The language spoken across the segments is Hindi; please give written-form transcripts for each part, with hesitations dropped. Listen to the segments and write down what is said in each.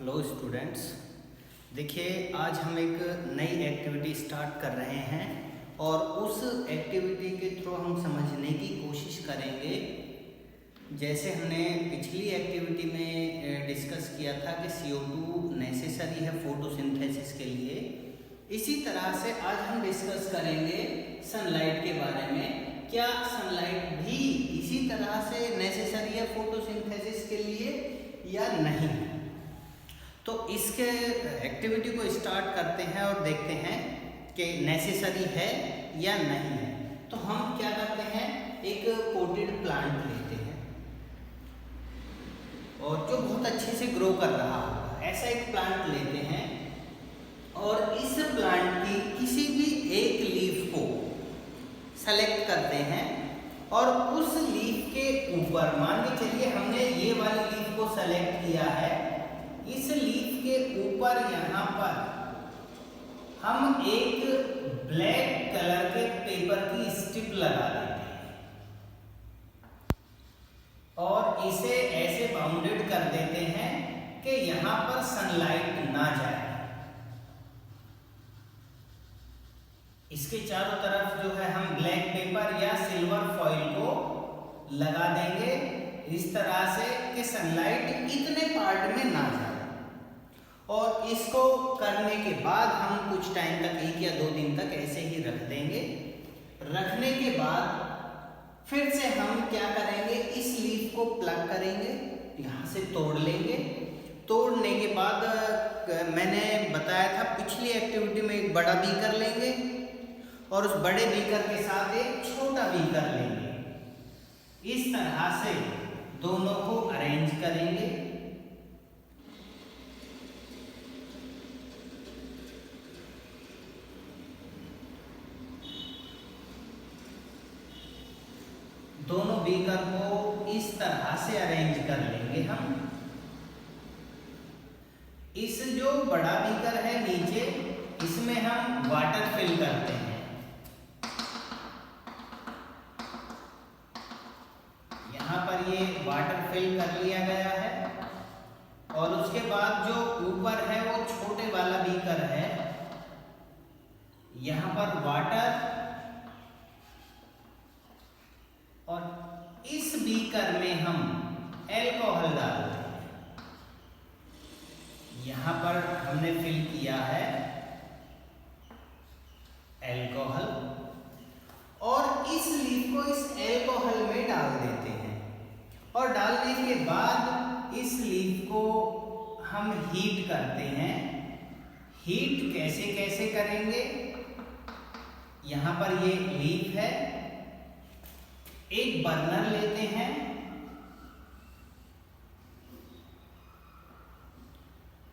हेलो स्टूडेंट्स, देखिए आज हम एक नई एक्टिविटी स्टार्ट कर रहे हैं और उस एक्टिविटी के थ्रू हम समझने की कोशिश करेंगे। जैसे हमने पिछली एक्टिविटी में डिस्कस किया था कि CO2 नेसेसरी है फोटोसिंथेसिस के लिए, इसी तरह से आज हम डिस्कस करेंगे सनलाइट के बारे में। क्या सनलाइट भी इसी तरह से नेसेसरी है फोटोसिंथेसिस के लिए या नहीं? तो इसके एक्टिविटी को स्टार्ट करते हैं और देखते हैं कि नेसेसरी है या नहीं है। तो हम क्या करते हैं, एक पोटेड प्लांट लेते हैं और जो बहुत अच्छे से ग्रो कर रहा होगा ऐसा एक प्लांट लेते हैं और इस प्लांट की किसी भी एक लीफ को सेलेक्ट करते हैं और उस लीफ के ऊपर, मान के चलिए हमने ये वाली लीफ को सेलेक्ट किया है, इस लीफ के ऊपर यहाँ पर हम एक ब्लैक कलर के पेपर की स्ट्रिप लगा देते हैं और इसे ऐसे बाउंडेड कर देते हैं कि यहाँ पर सनलाइट ना जाए। इसके चारों तरफ जो है हम ब्लैक पेपर या सिल्वर फॉइल को लगा देंगे इस तरह से कि सनलाइट इतने पार्ट में ना जाए। और इसको करने के बाद हम कुछ टाइम तक, 1 या 2 दिन तक ऐसे ही रख देंगे। रखने के बाद फिर से हम क्या करेंगे, इस लीफ को प्लग करेंगे, यहाँ से तोड़ लेंगे। तोड़ने के बाद मैंने बताया था पिछली एक्टिविटी में, एक बड़ा बीकर लेंगे और उस बड़े बीकर के साथ एक छोटा बीकर लेंगे। इस तरह से दोनों को अरेंज करेंगे। दोनों बीकर को इस तरह से अरेंज कर लेंगे हम। इस जो बड़ा बीकर है नीचे, इसमें हम वाटर फिल करते हैं। यहाँ पर ये वाटर फिल कर लिया गया है और उसके बाद जो ऊपर है वो छोटे वाला बीकर है, यहाँ पर वाटर, और इस बीकर में हम एल्कोहल डालते हैं। यहाँ पर हमने फिल किया है एल्कोहल और इस लीफ को इस एल्कोहल में डाल देते हैं और डालने के बाद इस लीफ को हम हीट करते हैं। हीट कैसे कैसे करेंगे, यहाँ पर ये लीफ है, एक बर्नर लेते हैं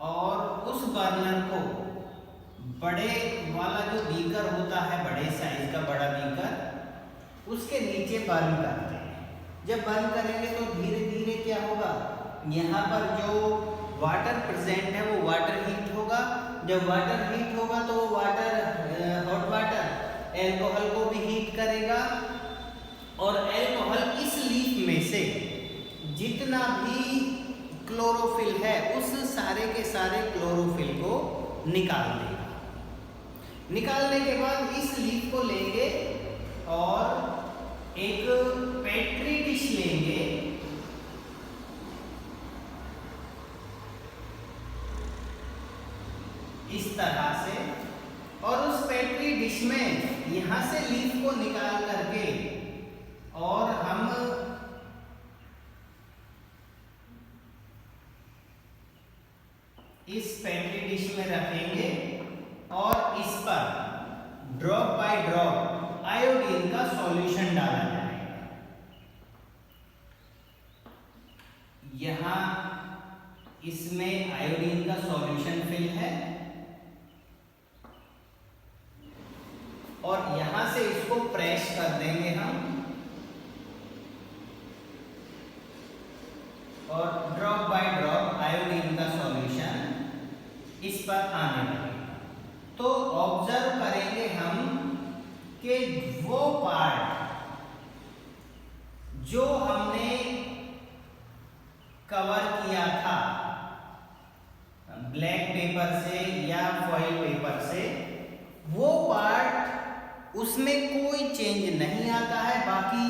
और उस बर्नर को बड़े वाला जो बीकर होता है, बड़े साइज का बड़ा बीकर, उसके नीचे बर्न करते हैं। जब बर्न करेंगे तो धीरे धीरे क्या होगा, यहाँ पर जो वाटर प्रेजेंट है वो वाटर हीट होगा। जब वाटर हीट होगा तो वो हॉट वाटर एल्कोहल को भी हीट करेगा और एल्कोहल इस लीफ में से जितना भी क्लोरोफिल है उस सारे के सारे क्लोरोफिल को निकाल देगा। निकालने के बाद इस लीफ को लेंगे और एक पेट्री डिश लेंगे, इस तरह से, और उस पेट्री डिश में यहाँ से लीफ को निकाल करके और हम इस पेट्री डिश में रखेंगे और इस पर ड्रॉप बाय ड्रॉप आयोडीन का सॉल्यूशन डाला जाएगा। यहाँ इसमें आयोडीन का सॉल्यूशन फिल है और यहाँ से इसको प्रेस कर देंगे हम और ड्रॉप बाय ड्रॉप आयोडीन का सॉल्यूशन इस पर आने लगेगा। तो ऑब्जर्व करेंगे हम कि वो पार्ट जो हमने कवर किया था ब्लैक पेपर से या फॉइल पेपर से, वो पार्ट उसमें कोई चेंज नहीं आता है, बाकी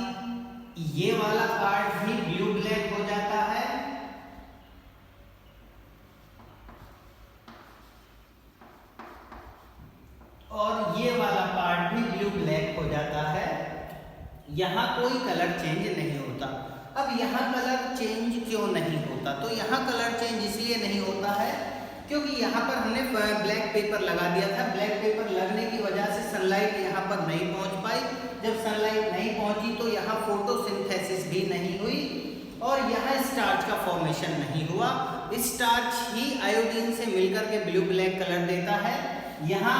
ये वाला पार्ट भी ब्लू ब्लैक हो जाता है और ये वाला पार्ट भी ब्लू ब्लैक हो जाता है। यहाँ कोई कलर चेंज नहीं होता। अब यहाँ कलर चेंज क्यों नहीं होता? तो यहाँ कलर चेंज इसलिए नहीं होता है क्योंकि यहाँ पर हमने ब्लैक पेपर लगा दिया था। ब्लैक पेपर लगने की वजह से सनलाइट यहाँ पर नहीं पहुँच पाई। जब सनलाइट नहीं पहुँची तो यहाँ फोटोसिंथेसिस भी नहीं हुई और यहाँ स्टार्च का फॉर्मेशन नहीं हुआ। स्टार्च ही आयोडीन से मिलकर के ब्लू ब्लैक कलर देता है। यहाँ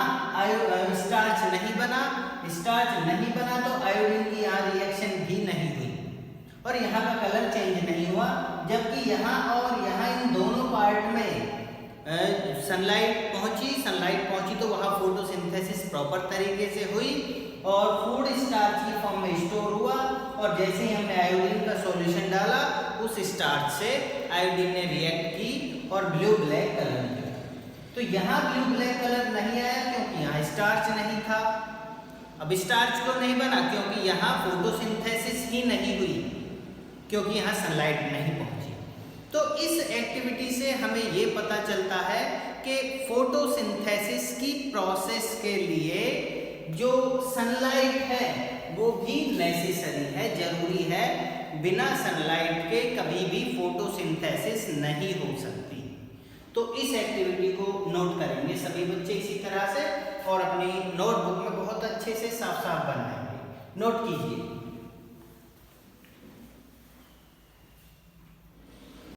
स्टार्च नहीं बना, तो आयोडीन की यहाँ रिएक्शन भी नहीं हुई और यहाँ का कलर चेंज नहीं हुआ। जबकि यहाँ और यहाँ इन दोनों पार्ट में सनलाइट पहुंची तो वहाँ फोटोसिंथेसिस प्रॉपर तरीके से हुई और फूड स्टार्च की फॉर्म में स्टोर हुआ और जैसे ही हमने आयोडीन का सॉल्यूशन डाला उस स्टार्च से आयोडीन ने रिएक्ट की और ब्लू ब्लैक कलर दिया। तो यहाँ ब्लू ब्लैक कलर नहीं आया क्योंकि यहाँ स्टार्च नहीं था। अब स्टार्च क्यों नहीं बना? क्योंकि यहाँ फोटोसिंथेसिस ही नहीं हुई, क्योंकि यहाँ सनलाइट नहीं पहुंची। तो इस एक्टिविटी से हमें ये पता चलता है कि फोटोसिंथेसिस की प्रोसेस के लिए जो सनलाइट है वो भी नेसेसरी है, जरूरी है। बिना सनलाइट के कभी भी फोटोसिंथेसिस नहीं हो सकती। तो इस एक्टिविटी को नोट करेंगे सभी बच्चे इसी तरह से और अपनी नोटबुक में बहुत अच्छे से साफ साफ बनाएंगे। नोट कीजिए।